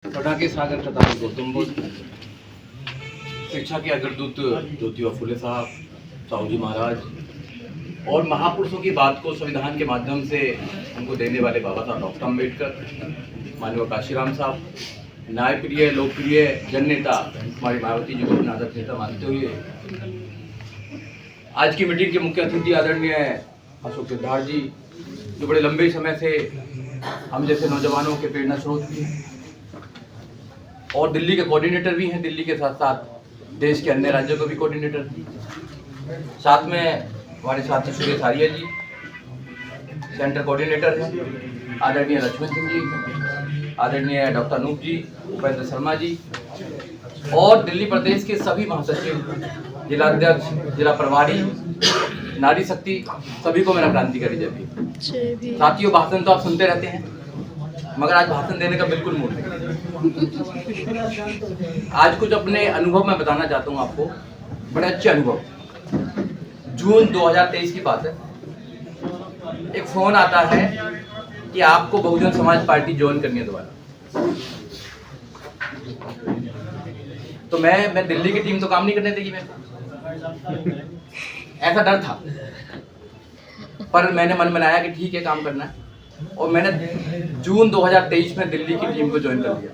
पटाके सागर कतार गौतम बुद्ध, शिक्षा के अग्रदूत ज्योतिबा फुले साहब, साहू जी महाराज और महापुरुषों की बात को संविधान के माध्यम से उनको देने वाले बाबा साहब डॉक्टर अम्बेडकर, माननीय काशीराम साहब, न्यायप्रिय लोकप्रिय जननेता हमारी मायावती जी को अपना आदर्श नेता मानते हुए आज की मीटिंग के मुख्य अतिथि आदरणीय अशोक सिद्धार्थ जी, जो बड़े लंबे समय से हम जैसे नौजवानों के प्रेरणा स्रोत भी हैं और दिल्ली के कोऑर्डिनेटर भी हैं, दिल्ली के साथ साथ देश के अन्य राज्यों के भी कोऑर्डिनेटर हैं। साथ में हमारे साथी सुरेश आर्य जी सेंटर कोऑर्डिनेटर हैं, आदरणीय लक्ष्मण सिंह जी, आदरणीय डॉक्टर अनूप जी, उपेंद्र शर्मा जी और दिल्ली प्रदेश के सभी महासचिव, जिलाध्यक्ष, जिला प्रभारी, नारी शक्ति, सभी को मेरा क्रांतिकारी जय भीम। साथियों, भाषण तो आप सुनते रहते हैं मगर आज भाषण देने का बिल्कुल मूड नहीं। आज कुछ अपने अनुभव मैं बताना चाहता हूँ आपको, बड़े अच्छे अनुभव। जून 2023 की बात है, एक फोन आता है कि आपको बहुजन समाज पार्टी ज्वाइन करनी है दोबारा। तो मैं दिल्ली की टीम तो काम नहीं करने देगी मेरे को, ऐसा डर था। पर मैंने मन बनाया कि ठीक है, काम करना है और मैंने जून 2023 में दिल्ली की टीम को ज्वाइन कर लिया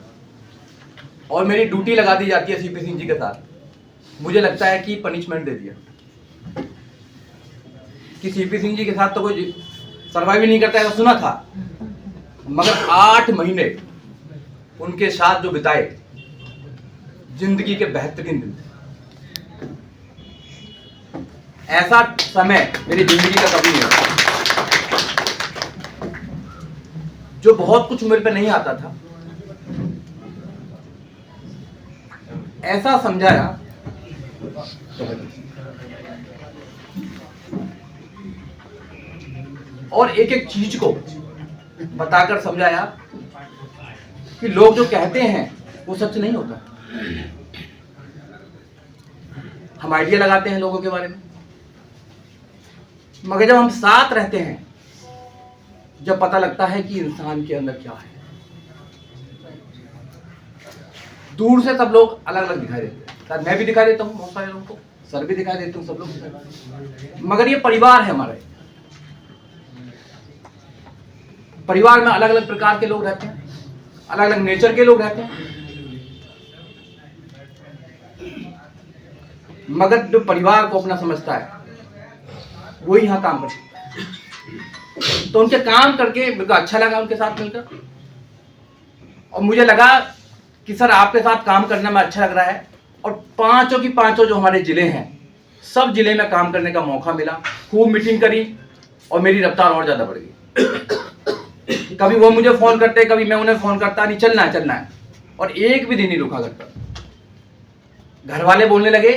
और मेरी ड्यूटी लगा दी जाती है सीपी सिंह जी के साथ। मुझे लगता है कि पनिशमेंट दे दिया कि सीपी सिंह जी के साथ तो कोई सर्वाइव ही नहीं करता है, सुना था। मगर 8 महीने उनके साथ जो बिताए, जिंदगी के बेहतरीन दिन थे। ऐसा समय मेरी जिंदगी का कभी नहीं हुआ, जो बहुत कुछ मेरे पे नहीं आता था। ऐसा समझाया और एक एक चीज को बताकर समझाया कि लोग जो कहते हैं वो सच नहीं होता। हम आइडिया लगाते हैं लोगों के बारे में, मगर जब हम साथ रहते हैं, जब पता लगता है कि इंसान के अंदर क्या है। दूर से सब लोग अलग अलग दिखाई देते हैं, शायद मैं भी दिखाई देता हूँ बहुत सारे लोगों को, सर भी दिखाई देते हूँ, सब लोग दिखाई देते हैं। मगर ये परिवार है हमारे। परिवार में अलग अलग प्रकार के लोग रहते हैं, अलग अलग नेचर के लोग रहते हैं, मगर जो परिवार को अपना समझता है वो यहाँ काम करता है। तो उनके काम करके मेरे को अच्छा लगा, उनके साथ मिलकर। और मुझे लगा कि सर आपके साथ काम करने में अच्छा लग रहा है। और पांचों की पांचों जो हमारे जिले हैं, सब जिले में काम करने का मौका मिला। खूब मीटिंग करी और मेरी रफ्तार और ज्यादा बढ़ गई। कभी वो मुझे फोन करते, कभी मैं उन्हें फोन करता, नहीं चलना है चलना है। और एक भी दिन नहीं रुका करता। घर वाले बोलने लगे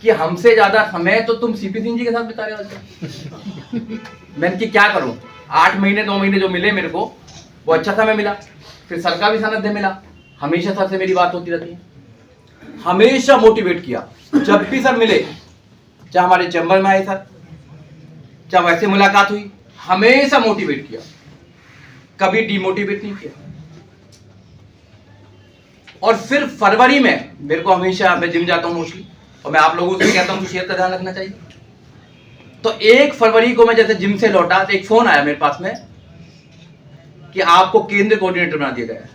कि हमसे ज्यादा समय तो तुम सीपी सिंह जी के साथ बिता रहे हो। मैंने कि क्या करूं, 8 महीने 2 महीने जो मिले मेरे को, वो अच्छा समय मिला। फिर सर का भी सानिध्य मिला, हमेशा सर से मेरी बात होती रहती है। हमेशा मोटिवेट किया, जब भी सर मिले, चाहे हमारे चैम्बर में आए सर, चाहे वैसे मुलाकात हुई, हमेशा मोटिवेट किया, कभी डिमोटिवेट नहीं किया। और फिर फरवरी में मेरे को हमेशा, मैं जिम जाता हूँ मोस्टली, और मैं आप लोगों से कहता हूँ कि सेहत का ध्यान रखना चाहिए। तो 1 फरवरी को मैं जैसे जिम से लौटा तो एक फोन आया मेरे पास में कि आपको केंद्रीय कोऑर्डिनेटर बना दिया गया है।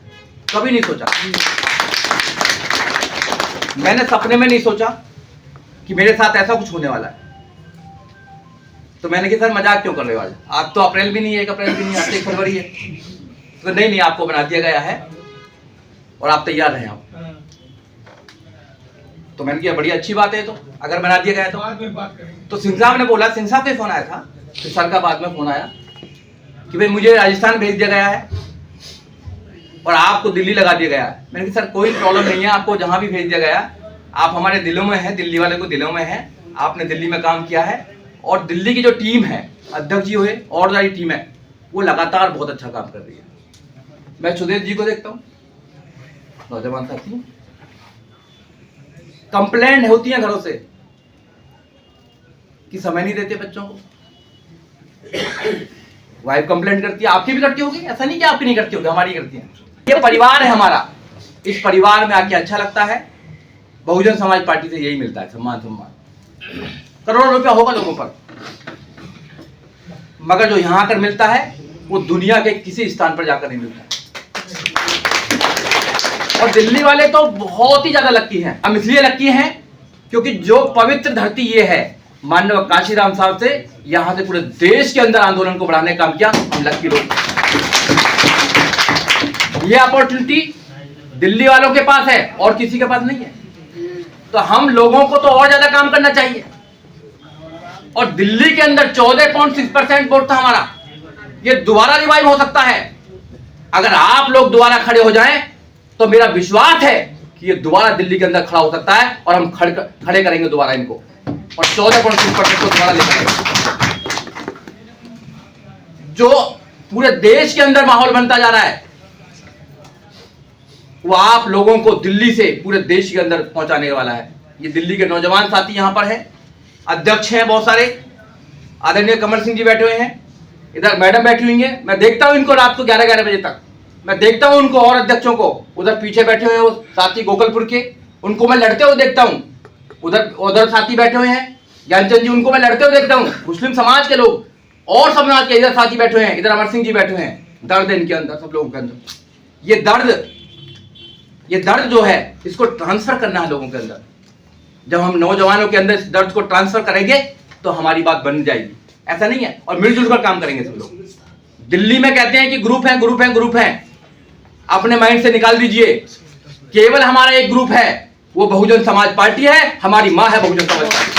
कभी नहीं सोचा, मैंने सपने में नहीं सोचा कि मेरे साथ ऐसा कुछ होने वाला है। तो मैंने कहा सर मजाक क्यों कर रहे हो, आज तो अप्रैल भी नहीं है, 1 अप्रैल भी नहीं है, आज 1 फरवरी है। तो नहीं, आपको बना दिया गया है और आप तैयार रहें। आप तो मैंने कहा बड़ी अच्छी बात है, तो अगर बना दिया गया तो सिंह साहब ने बोला, सिंह साहब का फोन आया था, फिर सर का बाद में फोन आया कि भाई मुझे राजस्थान भेज दिया गया है और आपको दिल्ली लगा दिया गया है। मैंने कहा सर कोई प्रॉब्लम नहीं है, आपको जहां भी भेज दिया गया, आप हमारे दिलों में हैं, दिल्ली वाले को दिलों में है। आपने दिल्ली में काम किया है और दिल्ली की जो टीम है, अध्यक्ष जी हुए और सारी टीम है, वो लगातार बहुत अच्छा काम कर रही है। मैं सुदेश जी को देखता हूँ, नौजवान साथी, कंप्लेंट होती है घरों से कि समय नहीं देते बच्चों को। वाइफ कंप्लेंट करती है, आपकी भी करती होगी, ऐसा नहीं कि आपकी नहीं करती होगी, हमारी करती है। ये परिवार है हमारा, इस परिवार में आके अच्छा लगता है। बहुजन समाज पार्टी से यही मिलता है, सम्मान। करोड़ों रुपया होगा लोगों पर, मगर जो यहां आकर मिलता है वो दुनिया के किसी स्थान पर जाकर नहीं मिलता। और दिल्ली वाले तो बहुत ही ज्यादा लक्की हैं। हम इसलिए लक्की हैं क्योंकि जो पवित्र धरती ये है, माननीय काशीराम साहब से यहां से पूरे देश के अंदर आंदोलन को बढ़ाने का काम किया। हम लक्की लोग, ये अपॉर्चुनिटी दिल्ली वालों के पास है और किसी के पास नहीं है। तो हम लोगों को तो और ज्यादा काम करना चाहिए। और दिल्ली के अंदर 14.6% वोट था हमारा, ये दोबारा रिवाइव हो सकता है। अगर आप लोग दोबारा खड़े हो जाएं तो मेरा विश्वास है कि ये दोबारा दिल्ली के अंदर खड़ा हो सकता है और हम खड़े करेंगे दोबारा इनको और 14.6% को दोबारा लेकर आएंगे। जो पूरे देश के अंदर माहौल बनता जा रहा है वो आप लोगों को दिल्ली से पूरे देश के अंदर पहुंचाने वाला है। ये दिल्ली के नौजवान साथी यहां पर है, अध्यक्ष हैं बहुत सारे, आदरणीय कमल सिंह जी बैठे हुए हैं, इधर मैडम बैठी हुई हैं। मैं देखता हूं इनको रात को 11 बजे तक, मैं देखता हूं उनको और अध्यक्षों को। उधर पीछे बैठे हुए हैं वो साथी गोकलपुर के, उनको मैं लड़ते हुए देखता हूं। उधर साथी बैठे हुए हैं ज्ञानचंद जी, उनको मैं लड़ते हुए देखता हूं। मुस्लिम समाज के लोग और समाज के इधर साथी बैठे हुए हैं, इधर अमर सिंह जी बैठे हुए हैं। दर्द है इनके अंदर, सब लोगों के अंदर। ये दर्द जो है इसको ट्रांसफर करना है लोगों के अंदर। जब हम नौजवानों के अंदर इस दर्द को ट्रांसफर करेंगे तो हमारी बात बन जाएगी। ऐसा नहीं है, और मिलजुल कर काम करेंगे सब लोग। दिल्ली में कहते हैं कि ग्रुप है, अपने माइंड से निकाल दीजिए। केवल हमारा एक ग्रुप है, वो बहुजन समाज पार्टी है, हमारी मां है बहुजन समाज पार्टी।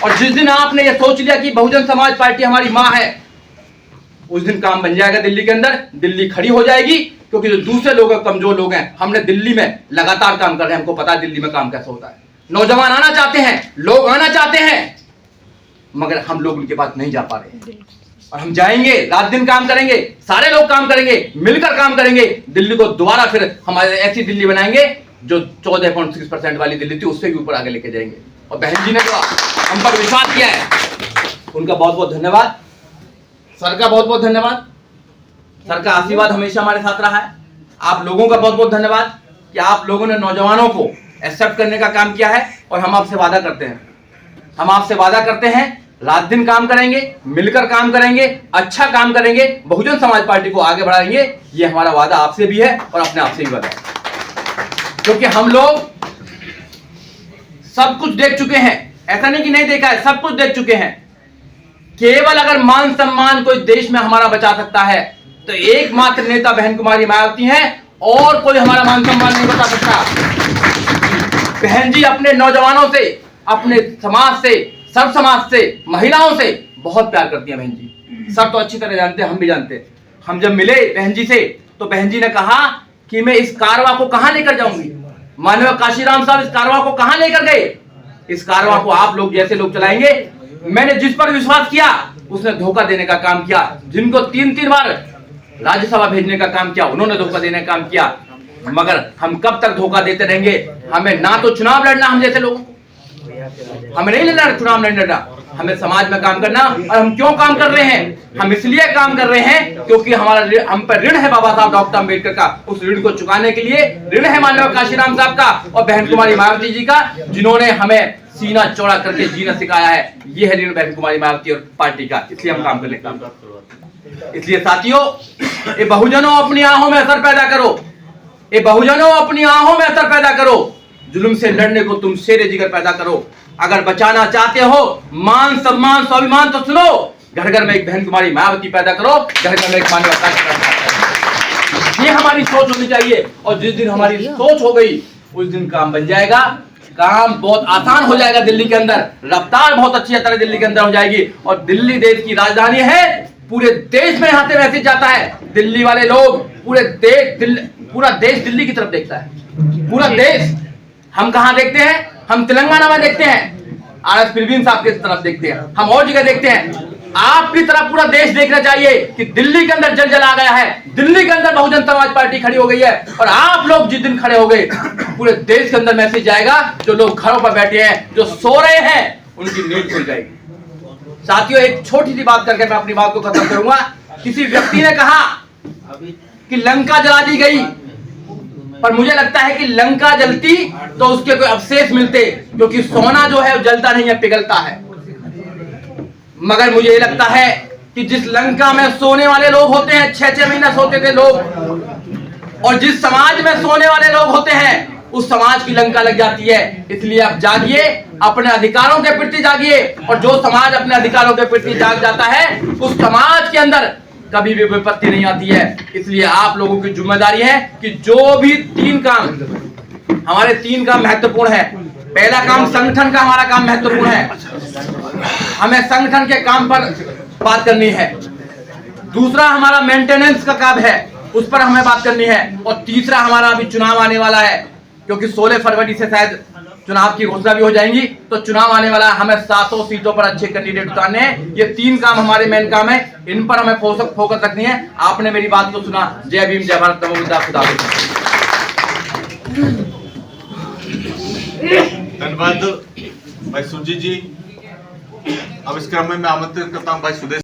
और जिस दिन आपने ये सोच लिया कि बहुजन समाज पार्टी हमारी मां है, उस दिन काम बन जाएगा दिल्ली के अंदर। दिल्ली खड़ी हो जाएगी, क्योंकि जो दूसरे लोग हैं, कमजोर लोग हैं, हमने दिल्ली में लगातार काम कर रहे हैं, हमको पता है दिल्ली में काम कैसे होता है। नौजवान आना चाहते हैं, लोग आना चाहते हैं, मगर हम लोग उनके पास नहीं जा पा रहे। और हम जाएंगे, रात दिन काम करेंगे, सारे लोग काम करेंगे, मिलकर काम करेंगे। दिल्ली को दोबारा फिर हमारे ऐसी दिल्ली बनाएंगे जो 14.6% वाली दिल्ली थी, उससे भी ऊपर आगे लेके जाएंगे। और बहन जी ने जो हम पर विश्वास किया है, उनका बहुत बहुत धन्यवाद। सर का बहुत बहुत धन्यवाद। सर का आशीर्वाद हमेशा हमारे साथ रहा है। आप लोगों का बहुत बहुत धन्यवाद कि आप लोगों ने नौजवानों को एक्सेप्ट करने का काम किया है। और हम आपसे वादा करते हैं, रात दिन काम करेंगे, मिलकर काम करेंगे, अच्छा काम करेंगे, बहुजन समाज पार्टी को आगे बढ़ाएंगे। ये हमारा वादा आपसे भी है और अपने आप से भी वादा है, क्योंकि हम लोग सब कुछ देख चुके हैं। ऐसा नहीं कि नहीं देखा है, सब कुछ देख चुके हैं। केवल अगर मान सम्मान कोई देश में हमारा बचा सकता है तो एकमात्र नेता बहन कुमारी मायावती हैं, और कोई हमारा मान सम्मान नहीं बचा सकता। बहन जी अपने नौजवानों से, अपने समाज से, सब समाज से, महिलाओं से बहुत प्यार करती हैं बहन जी। सब तो अच्छी तरह जानते हैं, हम भी जानते हैं। हम जब मिले बहन जी से तो बहन जी ने कहा कि मैं इस कारवां को कहां लेकर जाऊंगी। माननीय काशीराम साहब इस कारवां को कहां लेकर गए? इस कारवां को आप लोग जैसे लोग चलाएंगे। मैंने जिस पर विश्वास किया उसने धोखा देने का काम किया। जिनको 3 बार राज्यसभा भेजने का काम किया, उन्होंने धोखा देने का काम किया। मगर हम कब तक धोखा देते रहेंगे? हमें ना तो चुनाव लड़ना, हम जैसे लोगों को हमें नहीं लड़ना, चुनाव नहीं लड़ना, हमें समाज में काम करना। और हम क्यों काम कर रहे हैं? हम इसलिए काम कर रहे हैं क्योंकि हमारा हम पर ऋण है बाबा साहब डॉक्टर अम्बेडकर का। उस ऋण को चुकाने के लिए ऋण है माननीय काशीराम साहब का और बहन कुमारी मायावती जी का, जिन्होंने हमें सीना चौड़ा करके जीना सिखाया है। ये है ऋण बहन कुमारी मायावती और पार्टी का, इसलिए हम काम करने का। इसलिए साथियों, ये बहुजनों अपनी आंखों में असर पैदा करो, ये बहुजनों अपनी आंखों में असर पैदा करो। जुल्म से लड़ने को तुम शेरे जिगर पैदा करो। अगर बचाना चाहते हो मान सम्मान स्वाभिमान तो सुनो, घर घर में एक बहन कुमारी मायावती पैदा करो, घर घर में एक माननीय काशीराम। ये हमारी सोच होनी चाहिए। और जिस दिन हमारी सोच हो गई उस दिन काम बन जाएगा। काम बहुत आसान हो जाएगा दिल्ली के अंदर, रफ्तार बहुत अच्छी तरह दिल्ली के अंदर हो जाएगी। और दिल्ली देश की राजधानी है, पूरे देश में यहाँ से मैसेज जाता है। दिल्ली वाले लोग पूरा देश दिल्ली की तरफ देखता है। पूरा देश, हम कहाँ देखते हैं? हम तेलंगाना में देखते हैं, आरएस परवीन साहब की तरफ देखते हैं, हम और जगह देखते हैं। आपकी तरफ पूरा देश देखना चाहिए कि दिल्ली के अंदर जल आ गया है, दिल्ली के अंदर बहुजन समाज पार्टी खड़ी हो गई है। और आप लोग जिस दिन खड़े हो गए, पूरे देश के अंदर मैसेज जाएगा। जो लोग घरों पर बैठे हैं, जो सो रहे हैं, उनकी नींद खुल जाएगी। साथियों, एक छोटी सी बात करके मैं अपनी बात को खत्म करूंगा। किसी व्यक्ति ने कहा कि लंका जला दी गई, पर मुझे लगता है कि लंका जलती तो उसके कोई अवशेष मिलते, क्योंकि सोना जो है वो जलता नहीं है, पिघलता है। मगर मुझे ये लगता है कि जिस लंका में सोने वाले लोग होते हैं, 6-6 महीना सोते थे लोग, और जिस समाज में सोने वाले लोग होते हैं उस समाज की लंका लग जाती है। इसलिए आप जागिए, अपने अधिकारों के प्रति जागिए, और जो समाज अपने अधिकारों के प्रति जाग जाता है उस समाज के अंदर कभी भी विपत्ति नहीं आती है। इसलिए आप लोगों की जिम्मेदारी है कि जो भी 3 काम, हमारे 3 काम महत्वपूर्ण है। पहला काम संगठन का, हमारा काम महत्वपूर्ण है, हमें संगठन के काम पर बात करनी है। दूसरा हमारा मेंटेनेंस का काम है, उस पर हमें बात करनी है। और तीसरा हमारा अभी चुनाव आने वाला है, क्योंकि 16 फरवरी से शायद चुनाव की घोषणा भी हो जाएंगी, तो चुनाव आने वाला है, हमें 700 सीटों पर अच्छे कैंडिडेट उतारने हैं। ये 3 काम हमारे मेन काम है, इन पर हमें फोकस रखनी है। आपने मेरी बात को सुना। जय भीम, जय भारत, नमो बुद्धाय, खुदा हाफिज़। धन्यवाद भाई सुरजीत जी। अब इस क्रम में मैं आमंत्रित करता हूं भाई सुदेश